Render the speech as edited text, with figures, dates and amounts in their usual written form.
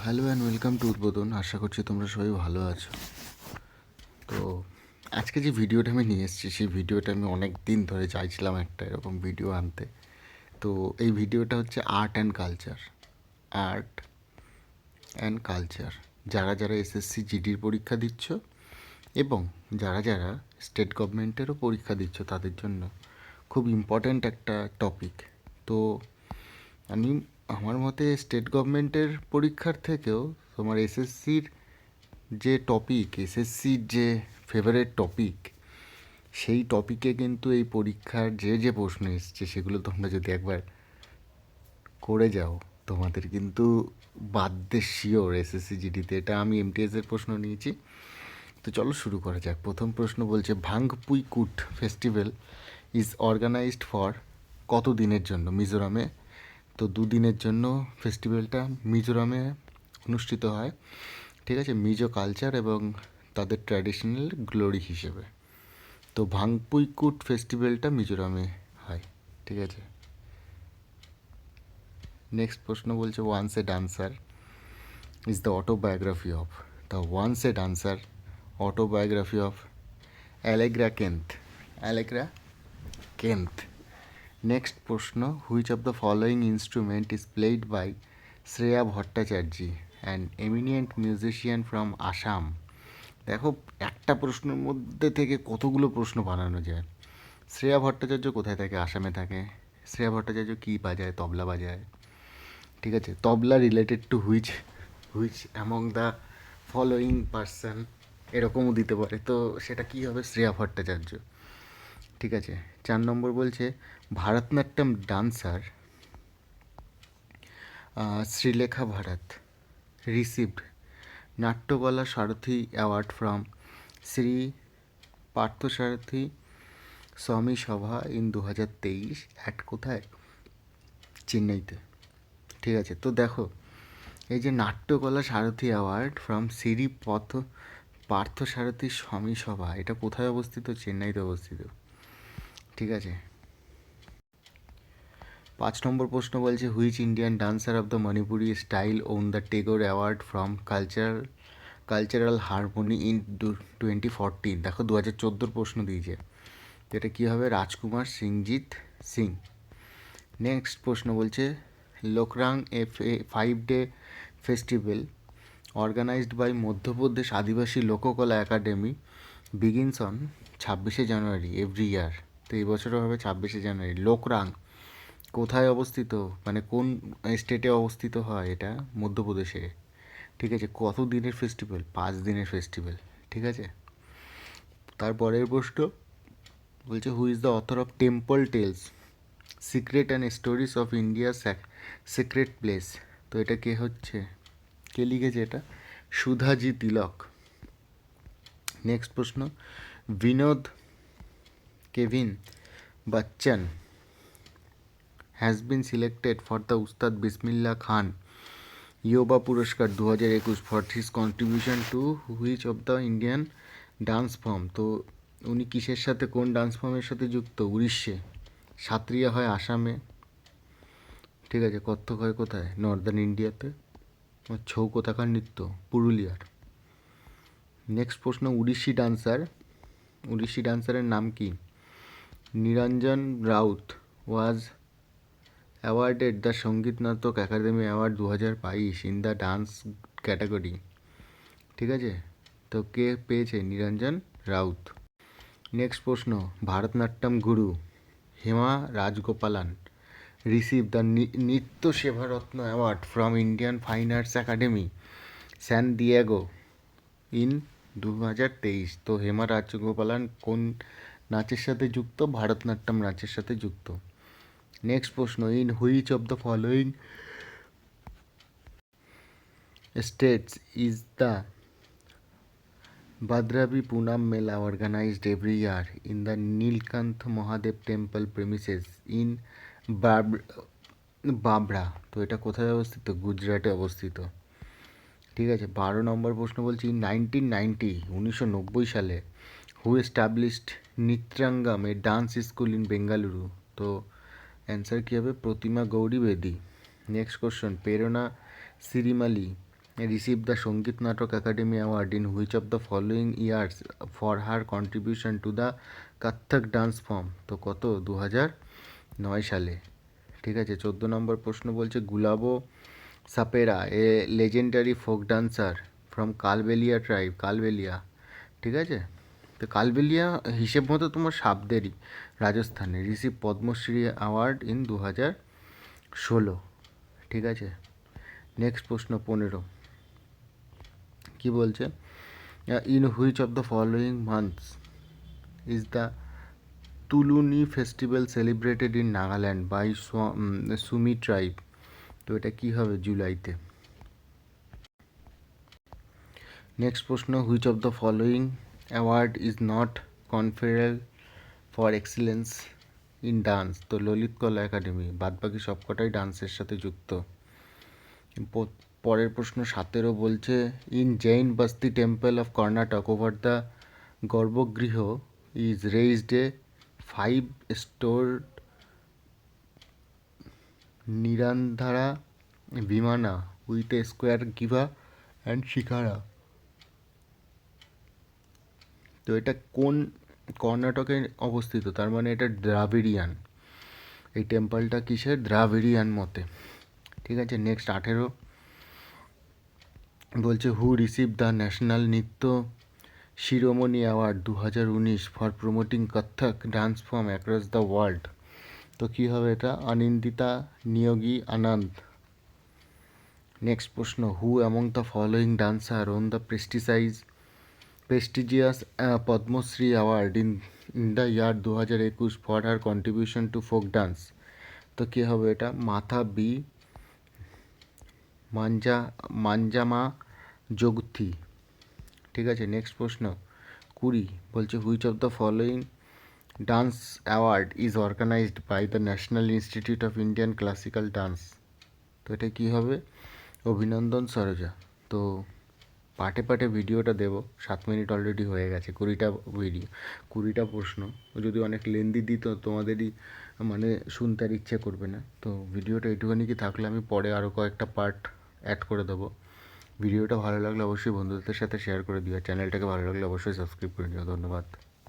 Hello and welcome to উদ্বোধন। আশা করছি তোমরা সবাই ভালো আছো। তো আজকে যে ভিডিওটা আমি নিয়ে এসেছি, সেই ভিডিওটা আমি অনেক দিন ধরে চাইছিলাম একটা এরকম ভিডিও আনতে। তো এই ভিডিওটা হচ্ছে আর্ট অ্যান্ড কালচার, যারা যারা এসএসসি জিডির পরীক্ষা দিচ্ছ এবং যারা যারা স্টেট গভর্নমেন্টেরও পরীক্ষা দিচ্ছ, তাদের জন্য খুব ইম্পর্ট্যান্ট একটা টপিক। তো আমি আমার মতে স্টেট গভর্নমেন্টের পরীক্ষার থেকেও তোমার এসএসসির যে টপিক, এসএসসির যে ফেভারিট টপিক, সেই টপিকে কিন্তু এই পরীক্ষার যে যে প্রশ্ন এসছে সেগুলো তোমরা যদি একবার করে যাও, তোমাদের কিন্তু বাদদের শিওর এসএসসি জিডিতে। এটা আমি এমটিএসের প্রশ্ন নিয়েছি। তো চলো শুরু করা যাক। প্রথম প্রশ্ন বলছে, ভাংপুই কুট ফেস্টিভ্যাল ইজ অর্গানাইজড ফর কত দিনের জন্য মিজোরামে? তো দুদিনের জন্য ফেস্টিভ্যালটা মিজোরামে অনুষ্ঠিত হয়। ঠিক আছে, মিজো কালচার এবং তাদের ট্র্যাডিশনাল গ্লোরি হিসেবে। তো ভাংপুইকুট ফেস্টিভ্যালটা মিজোরামে হয়। ঠিক আছে, নেক্সট প্রশ্ন বলছে, once a dancer is the autobiography of, the once a dancer autobiography of Allegra Kent. Allegra Kent. Next প্রশ্ন, which of the following instrument is played by Shreya Bhattacharya an eminent musician from Assam? দেখো, একটা প্রশ্নের মধ্যে থেকে কতগুলো প্রশ্ন বানানো যায়। শ্রেয়া ভট্টাচার্য কোথায় থাকে? আসামে থাকে। শ্রেয়া ভট্টাচার্য কী বাজায়? তবলা বাজায়। ঠিক আছে, tabla related to which which among the following person, এরকমও দিতে পারে। তো সেটা কী হবে? শ্রেয়া ভট্টাচার্য। ঠিক আছে, 4 নম্বর বলছে, Bharatanatyam dancer Sreelekha Bharat received Natyakala Sarathi award from Sri Parthasarathy Swami Sabha in 2023 at কোথায়? চেন্নাইতে। ঠিক আছে, তো দেখো, এই যে নাট্যকলা সারথী অ্যাওয়ার্ড ফ্রম শ্রী পার্থসারথী স্বামী সভা, এটা কোথায় অবস্থিত? চেন্নাইতে অবস্থিত। ঠিক আছে, 5 নম্বর প্রশ্ন বলছে, which Indian dancer of the Manipuri style won the Tagore award from cultural harmony in 2014? দেখো, 2014 প্রশ্ন দিয়েছে। তো এটা কী হবে? রাজকুমার সিংজিৎ সিং। নেক্সট প্রশ্ন বলছে, Lokrang a 5-day festival organised by Madhya Pradesh Adivasi Lok Kala academy begins on 26শে জানুয়ারি এভরি ইয়ার। তো এই বছরও হবে 26শে জানুয়ারি। লোকরাং কোথায় অবস্থিত, মানে কোন স্টেটে অবস্থিত হয়? এটা মধ্যপ্রদেশে। ঠিক আছে, কত দিনের ফেস্টিভ্যাল? 5 দিনের ফেস্টিভ্যাল। ঠিক আছে, তারপরের প্রশ্ন বলছে, who is the author of temple tales secret and stories of India secret place? তো এটা কে হচ্ছে, কে লিখেছে এটা? সুধাজি তিলক। নেক্সট প্রশ্ন, Vinod Kevin Bachchan has been selected for the Ustad Bismillah Khan Yuva Puraskar 2021 for his contribution to which of the Indian dance form? তো উনি কিসের সাথে, কোন ডান্স ফর্মের সাথে যুক্ত? উড়িষ্যে। সাত্রিয়া হয় আসামে। ঠিক আছে, কত্থক হয় কোথায়? নর্দার্ন ইন্ডিয়াতে। আর ছৌ কোথাকার নৃত্য? পুরুলিয়ার। নেক্সট প্রশ্ন, উড়িষ্যি ডান্সারের নাম কি? নিরঞ্জন রাউত ওয়াজ অ্যাওয়ার্ডেড দ্য সঙ্গীত নাটক academy award 2022 in the dance category. ঠিক আছে, তো কে পেয়েছে? নিরঞ্জন রাউত। নেক্সট প্রশ্ন, ভারতনাট্যম গুরু Hema রাজগোপালান receive the Nritya Sevaratna award from Indian fine arts academy San Diego in 2023। তো হেমা রাজগোপালান কোন নাচের সাথে যুক্ত? ভারতনাট্যম নাচের সাথে যুক্ত। নেক্সট প্রশ্ন, in which of the following states is the Bhadravi Punam Mela organized every year in the Nilkanth Mahadev temple premises in বাবরা? তো এটা কোথায় অবস্থিত? গুজরাটে অবস্থিত। ঠিক আছে, 12 নম্বর প্রশ্ন বলছি, ইন 1990 সালে who established Nrityangam a dance school in Bengaluru? তো অ্যান্সার কী হবে? প্রতিমা গৌরী বেদি। নেক্সট কোশ্চেন, প্রেরণা সিরিমালি received the সঙ্গীত নাটক academy award in which of the following years for her contribution to the Kathak dance form? তো কত? 2009 সালে। ঠিক আছে, 14 নম্বর প্রশ্ন বলছে Gulabo sapera a legendary folk dancer from Kalbelia tribe, Kalbelia. ঠিক আছে, তো কালবেলিয়া হিসেব মতো তোমার সাপদেরই, রাজস্থানে, রিসিভ পদ্মশ্রী অ্যাওয়ার্ড ইন 2016। ঠিক আছে, নেক্সট প্রশ্ন 15 কি বলছে? In which of the following months is the Tuluni festival celebrated in Nagaland by Sumi tribe? তো এটা কী হবে? জুলাইতে। নেক্সট প্রশ্ন which of the following award is not conferable for excellence in dance? তো ললিত কলা একাডেমি, বাদবাকি সবকটাই ডান্সের সাথে যুক্ত। পরের প্রশ্ন 17 বলছে in Jain Basti temple of Karnataka over the garbhagriha is raised a 5-storied nirandhara vimana with a square griva and shikhara. তো এটা কোন কর্ণাটকে অবস্থিত? তার মানে এটা দ্রাবিড়িয়ান। এই টেম্পলটা কিসের? দ্রাবিড়িয়ান মতে। ঠিক আছে, নেক্সট 18 বলছে হু receive the national Nritya Shiromani award 2019 for promoting Kathak dance form across the world? তো কী হবে এটা? অনিন্দিতা নিয়োগী আনন্দ। নেক্সট প্রশ্ন who among the following dancer won the prestigious Padma Shri award in the year 2021 for her contribution to folk dance? তো কী হবে এটা? মাথা বি মাঞ্জামা যোগথি। ঠিক আছে, নেক্সট প্রশ্ন 20 বলছে which of the following dance award is organised by the national institute of Indian classical dance? তো এটা কী হবে? অভিনন্দন সরোজা। তো পার্টে পার্টে ভিডিওটা দেবো, 7 মিনিট অলরেডি হয়ে গেছে, 20টা প্রশ্ন, যদি অনেক লেন্দি দিত তোমাদেরই মানে শুনতে আর ইচ্ছে করবে না। তো ভিডিওটা এইটুখানি কি থাকলে আমি পরে আরও কয়েকটা পার্ট অ্যাড করে দেবো। ভিডিওটা ভালো লাগলে অবশ্যই বন্ধুদের সাথে শেয়ার করে দিও, চ্যানেলটাকে ভালো লাগলে অবশ্যই সাবস্ক্রাইব করে দিও। ধন্যবাদ।